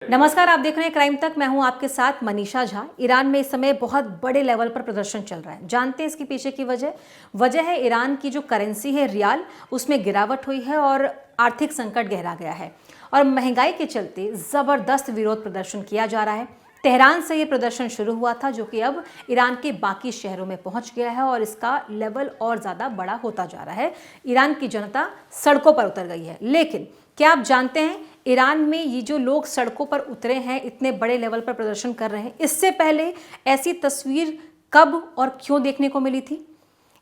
नमस्कार, आप देख रहे हैं क्राइम तक। मैं हूं आपके साथ मनीषा झा। ईरान में इस समय बहुत बड़े लेवल पर प्रदर्शन चल रहा है। जानते हैं इसके पीछे की वजह है ईरान की जो करेंसी है रियाल, उसमें गिरावट हुई है और आर्थिक संकट गहरा गया है और महंगाई के चलते जबरदस्त विरोध प्रदर्शन किया जा रहा है। तेहरान से ये प्रदर्शन शुरू हुआ था जो कि अब ईरान के बाकी शहरों में पहुंच गया है और इसका लेवल और ज़्यादा बड़ा होता जा रहा है। ईरान की जनता सड़कों पर उतर गई है। लेकिन क्या आप जानते हैं ईरान में ये जो लोग सड़कों पर उतरे हैं, इतने बड़े लेवल पर प्रदर्शन कर रहे हैं, इससे पहले ऐसी तस्वीर कब और क्यों देखने को मिली थी?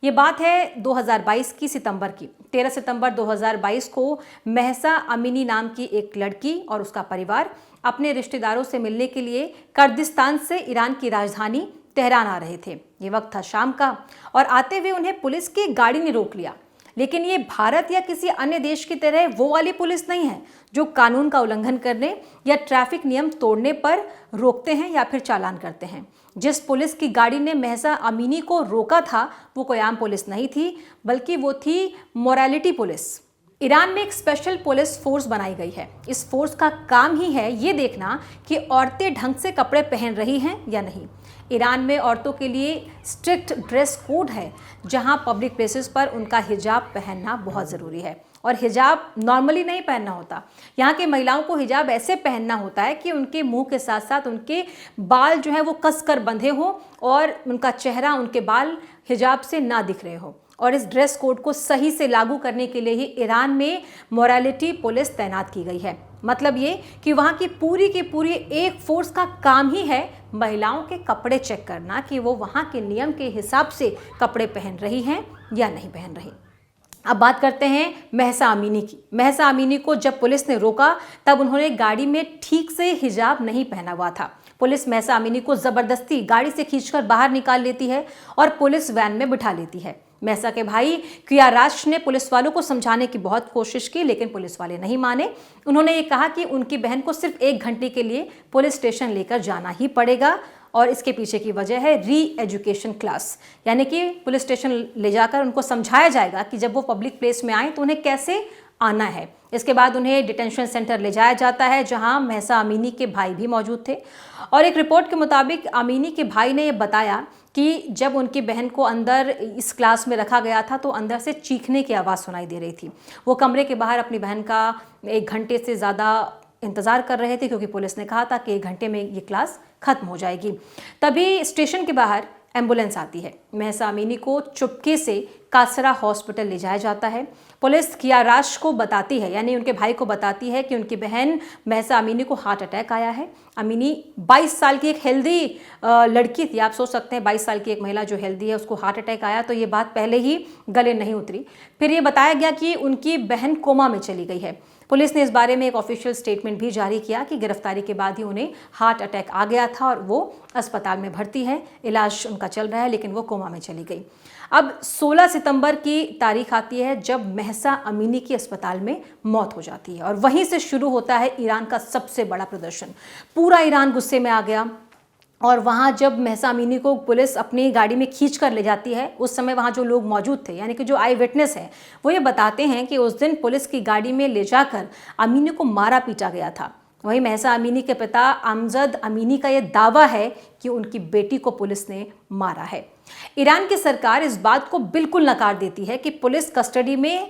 ये बात है 2022 की सितंबर की। 13 सितंबर 2022 को महसा अमीनी नाम की एक लड़की और उसका परिवार अपने रिश्तेदारों से मिलने के लिए कुर्दिस्तान से ईरान की राजधानी तेहरान आ रहे थे। ये वक्त था शाम का और आते हुए उन्हें पुलिस की गाड़ी ने रोक लिया। लेकिन ये भारत या किसी अन्य देश की तरह वो वाली पुलिस नहीं है जो कानून का उल्लंघन करने या ट्रैफिक नियम तोड़ने पर रोकते हैं या फिर चालान करते हैं। जिस पुलिस की गाड़ी ने महसा अमीनी को रोका था वो कोई आम पुलिस नहीं थी, बल्कि वो थी मोरालिटी पुलिस। ईरान में एक स्पेशल पुलिस फोर्स बनाई गई है। इस फोर्स का काम ही है ये देखना कि औरतें ढंग से कपड़े पहन रही हैं या नहीं। ईरान में औरतों के लिए स्ट्रिक्ट ड्रेस कोड है, जहां पब्लिक प्लेसेस पर उनका हिजाब पहनना बहुत ज़रूरी है। और हिजाब नॉर्मली नहीं पहनना होता। यहाँ के महिलाओं को हिजाब ऐसे पहनना होता है कि उनके मुंह के साथ साथ उनके बाल जो है वो कसकर बंधे हो और उनका चेहरा, उनके बाल हिजाब से ना दिख रहे हो। और इस ड्रेस कोड को सही से लागू करने के लिए ही ईरान में मोरालिटी पुलिस तैनात की गई है। मतलब ये कि वहाँ की पूरी एक फोर्स का काम ही है महिलाओं के कपड़े चेक करना कि वो वहाँ के नियम के हिसाब से कपड़े पहन रही हैं या नहीं पहन रही। अब बात करते हैं महसा अमीनी की। महसा अमीनी को जब पुलिस ने रोका तब उन्होंने गाड़ी में ठीक से हिजाब नहीं पहना हुआ था। पुलिस महसा अमीनी को जबरदस्ती गाड़ी से खींचकर बाहर निकाल लेती है और पुलिस वैन में बिठा लेती है। महसा के भाई कियाराश ने पुलिस वालों को समझाने की बहुत कोशिश की, लेकिन पुलिस वाले नहीं माने। उन्होंने ये कहा कि उनकी बहन को सिर्फ 1 घंटे के लिए पुलिस स्टेशन लेकर जाना ही पड़ेगा और इसके पीछे की वजह है री एजुकेशन क्लास, यानी कि पुलिस स्टेशन ले जाकर उनको समझाया जाएगा कि जब वो पब्लिक प्लेस में आए तो उन्हें कैसे आना है। इसके बाद उन्हें डिटेंशन सेंटर ले जाया जाता है जहां महसा अमीनी के भाई भी मौजूद थे। और एक रिपोर्ट के मुताबिक अमीनी के भाई ने यह बताया कि जब उनकी बहन को अंदर इस क्लास में रखा गया था तो अंदर से चीखने की आवाज़ सुनाई दे रही थी। वो कमरे के बाहर अपनी बहन का 1 घंटे से ज़्यादा इंतज़ार कर रहे थे क्योंकि पुलिस ने कहा था कि 1 घंटे में ये क्लास ख़त्म हो जाएगी। तभी स्टेशन के बाहर एम्बुलेंस आती है। महसा अमीनी को चुपके से कासरा हॉस्पिटल ले जाया जाता है। पुलिस कियाराश को बताती है, यानी उनके भाई को बताती है कि उनकी बहन महसा अमीनी को हार्ट अटैक आया है। अमीनी 22 साल की एक हेल्दी लड़की थी। आप सोच सकते हैं 22 साल की एक महिला जो हेल्दी है उसको हार्ट अटैक आया, तो ये बात पहले ही गले नहीं उतरी। फिर ये बताया गया कि उनकी बहन कोमा में चली गई है। पुलिस ने इस बारे में एक ऑफिशियल स्टेटमेंट भी जारी किया कि गिरफ्तारी के बाद ही उन्हें हार्ट अटैक आ गया था और वो अस्पताल में भर्ती है, इलाज उनका चल रहा है, लेकिन वो कोमा में चली गई। अब 16 सितंबर की तारीख आती है जब महसा अमीनी की अस्पताल में मौत हो जाती है और वहीं से शुरू होता है ईरान का सबसे बड़ा प्रदर्शन। पूरा ईरान गुस्से में आ गया और वहाँ जब महसा अमीनी को पुलिस अपनी गाड़ी में खींच कर ले जाती है, उस समय वहाँ जो लोग मौजूद थे, यानी कि जो आई विटनेस है, वो ये बताते हैं कि उस दिन पुलिस की गाड़ी में ले जाकर अमीनी को मारा पीटा गया था। वहीं महसा अमीनी के पिता अमजद अमीनी का ये दावा है कि उनकी बेटी को पुलिस ने मारा है। ईरान की सरकार इस बात को बिल्कुल नकार देती है कि पुलिस कस्टडी में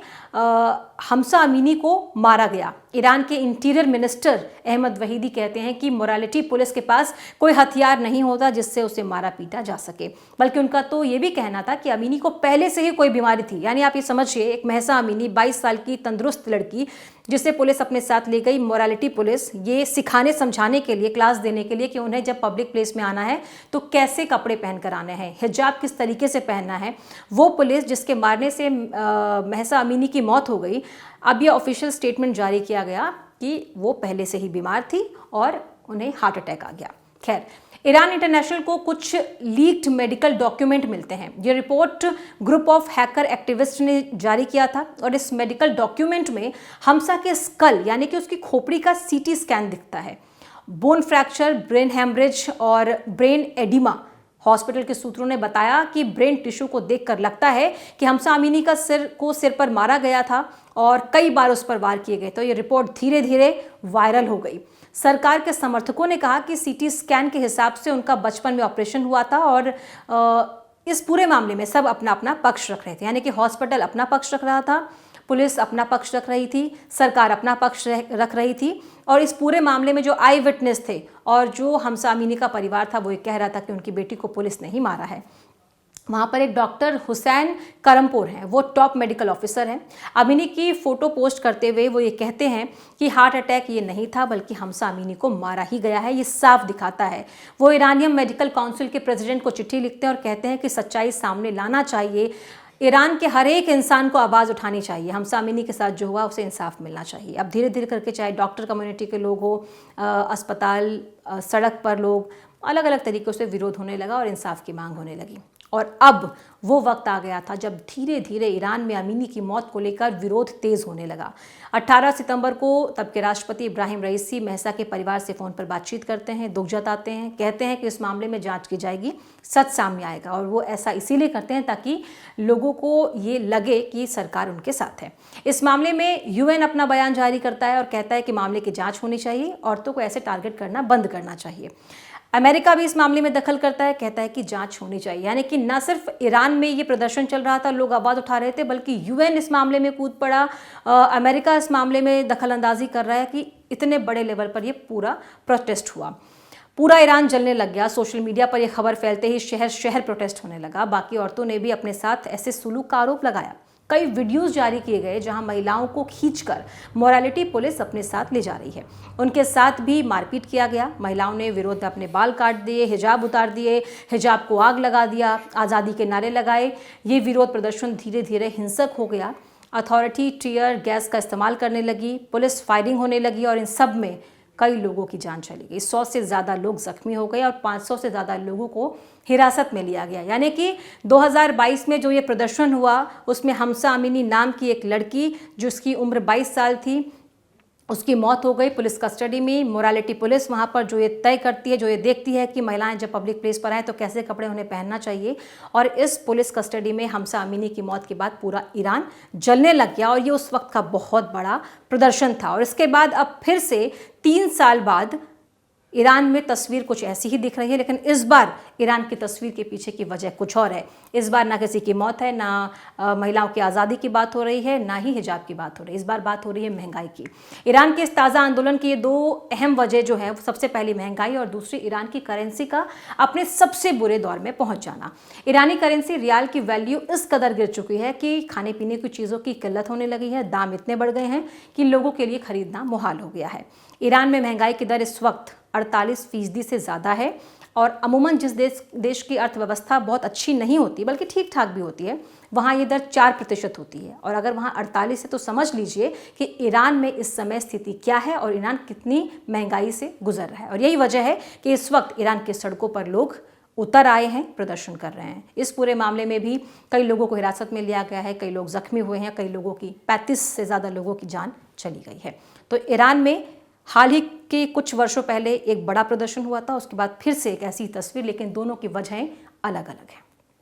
हमसा अमीनी को मारा गया। ईरान के इंटीरियर मिनिस्टर अहमद वहीदी कहते हैं कि मोरालिटी पुलिस के पास कोई हथियार नहीं होता जिससे उसे मारा पीटा जा सके, बल्कि उनका तो ये भी कहना था कि अमीनी को पहले से ही कोई बीमारी थी। यानी आप ये समझिए, एक महसा अमीनी 22 साल की तंदुरुस्त लड़की जिसे पुलिस अपने साथ ले गई, मोरालिटी पुलिस ये सिखाने समझाने के लिए, क्लास देने के लिए कि उन्हें जब पब्लिक प्लेस में आना है तो कैसे कपड़े पहनकर आने हैं, हिजाब किस तरीके से पहनना है। वो पुलिस जिसके मारने से महसा अमीनी की मौत हो गई, अब ये ऑफिशियल स्टेटमेंट जारी किया गया कि वो पहले से ही बीमार थी और उन्हें हार्ट अटैक आ गया। खैर, ईरान इंटरनेशनल को कुछ लीक्ड मेडिकल डॉक्यूमेंट मिलते हैं। ये report group of hacker activist ने जारी किया था और इस मेडिकल डॉक्यूमेंट में हमसा के स्कल, यानी कि उसकी खोपड़ी का सीटी स्कैन दिखता है। बोन फ्रैक्चर, ब्रेन हैमरेज और ब्रेन एडिमा। हॉस्पिटल के सूत्रों ने बताया कि ब्रेन टिश्यू को देखकर लगता है कि हमसा अमीनी का सिर पर मारा गया था और कई बार उस पर वार किए गए। तो ये रिपोर्ट धीरे धीरे वायरल हो गई। सरकार के समर्थकों ने कहा कि सीटी स्कैन के हिसाब से उनका बचपन में ऑपरेशन हुआ था और इस पूरे मामले में सब अपना अपना पक्ष रख रहे थे, यानी कि हॉस्पिटल अपना पक्ष रख रहा था, पुलिस अपना पक्ष रख रही थी, सरकार अपना पक्ष रख रही थी। और इस पूरे मामले में जो आई विटनेस थे और जो हमसा अमीनी का परिवार था वो ये कह रहा था कि उनकी बेटी को पुलिस नहीं मारा है। वहाँ पर एक डॉक्टर हुसैन करमपुर हैं, वो टॉप मेडिकल ऑफिसर हैं। अमीनी की फ़ोटो पोस्ट करते हुए वो ये कहते हैं कि हार्ट अटैक ये नहीं था बल्कि हमसा अमीनी को मारा ही गया है, ये साफ दिखाता है। वो ईरानियन मेडिकल काउंसिल के प्रेसिडेंट को चिट्ठी लिखते हैं और कहते हैं कि सच्चाई सामने लाना चाहिए, ईरान के हर एक इंसान को आवाज़ उठानी चाहिए, हमसा अमीनी के साथ जो हुआ उसे इंसाफ मिलना चाहिए। अब धीरे धीरे करके चाहे डॉक्टर कम्युनिटी के लोग हो, अस्पताल, सड़क पर लोग, अलग अलग तरीक़ों से विरोध होने लगा और इंसाफ की मांग होने लगी। और अब वो वक्त आ गया था जब धीरे धीरे ईरान में अमीनी की मौत को लेकर विरोध तेज होने लगा। 18 सितंबर को तब के राष्ट्रपति इब्राहिम रईसी महसा के परिवार से फ़ोन पर बातचीत करते हैं, दुख जताते हैं, कहते हैं कि इस मामले में जांच की जाएगी, सच सामने आएगा। और वो ऐसा इसीलिए करते हैं ताकि लोगों को ये लगे कि सरकार उनके साथ है। इस मामले में यूएन अपना बयान जारी करता है और कहता है कि मामले की जाँच होनी चाहिए, औरतों को ऐसे टारगेट करना बंद करना चाहिए। अमेरिका भी इस मामले में दखल करता है, कहता है कि जांच होनी चाहिए। यानी कि न सिर्फ ईरान में ये प्रदर्शन चल रहा था, लोग आवाज़ उठा रहे थे, बल्कि यूएन इस मामले में कूद पड़ा, अमेरिका इस मामले में दखल अंदाजी कर रहा है कि इतने बड़े लेवल पर ये पूरा प्रोटेस्ट हुआ। पूरा ईरान जलने लग गया। सोशल मीडिया पर यह खबर फैलते ही शहर शहर प्रोटेस्ट होने लगा। बाकी औरतों ने भी अपने साथ ऐसे सुलूक का आरोप लगाया। कई वीडियोस जारी किए गए जहां महिलाओं को खींचकर मोरालिटी पुलिस अपने साथ ले जा रही है। उनके साथ भी मारपीट किया गया। महिलाओं ने विरोध में अपने बाल काट दिए, हिजाब उतार दिए, हिजाब को आग लगा दिया, आज़ादी के नारे लगाए। ये विरोध प्रदर्शन धीरे धीरे हिंसक हो गया। अथॉरिटी टीयर गैस का इस्तेमाल करने लगी, पुलिस फायरिंग होने लगी और इन सब में कई लोगों की जान चली गई। 100 से ज़्यादा लोग जख्मी हो गए और 500 से ज़्यादा लोगों को हिरासत में लिया गया। यानी कि 2022 में जो ये प्रदर्शन हुआ उसमें हमसा अमीनी नाम की एक लड़की जिसकी उम्र 22 साल थी, उसकी मौत हो गई पुलिस कस्टडी में। मोरालिटी पुलिस वहाँ पर जो ये तय करती है, जो ये देखती है कि महिलाएं जब पब्लिक प्लेस पर आएँ तो कैसे कपड़े उन्हें पहनना चाहिए। और इस पुलिस कस्टडी में हमसा अमीनी की मौत के बाद पूरा ईरान जलने लग गया और ये उस वक्त का बहुत बड़ा प्रदर्शन था। और इसके बाद अब फिर से 3 साल बाद ईरान में तस्वीर कुछ ऐसी ही दिख रही है, लेकिन इस बार ईरान की तस्वीर के पीछे की वजह कुछ और है। इस बार ना किसी की मौत है, ना महिलाओं की आज़ादी की बात हो रही है, ना ही हिजाब की बात हो रही है। इस बार बात हो रही है महंगाई की। ईरान के इस ताज़ा आंदोलन की ये 2 अहम वजह जो है, सबसे पहली महंगाई और दूसरी ईरान की करेंसी का अपने सबसे बुरे दौर में पहुँच जाना। ईरानी करेंसी रियाल की वैल्यू इस कदर गिर चुकी है कि खाने पीने की चीज़ों की किल्लत होने लगी है। दाम इतने बढ़ गए हैं कि लोगों के लिए खरीदना मुहाल हो गया है। ईरान में महंगाई की दर इस वक्त 48% से ज़्यादा है। और अमूमन जिस देश की अर्थव्यवस्था बहुत अच्छी नहीं होती बल्कि ठीक ठाक भी होती है, वहाँ ये दर 4% होती है। और अगर वहाँ 48 है तो समझ लीजिए कि ईरान में इस समय स्थिति क्या है और ईरान कितनी महंगाई से गुजर रहा है। और यही वजह है कि इस वक्त ईरान के सड़कों पर लोग उतर आए हैं, प्रदर्शन कर रहे हैं। इस पूरे मामले में भी कई लोगों को हिरासत में लिया गया है, कई लोग जख्मी हुए हैं, कई लोगों की 35 से ज़्यादा लोगों की जान चली गई है। तो ईरान में हाल ही के कुछ वर्षों पहले एक बड़ा प्रदर्शन हुआ था, उसके बाद फिर से एक ऐसी तस्वीर, लेकिन दोनों की वजहें अलग अलग हैं।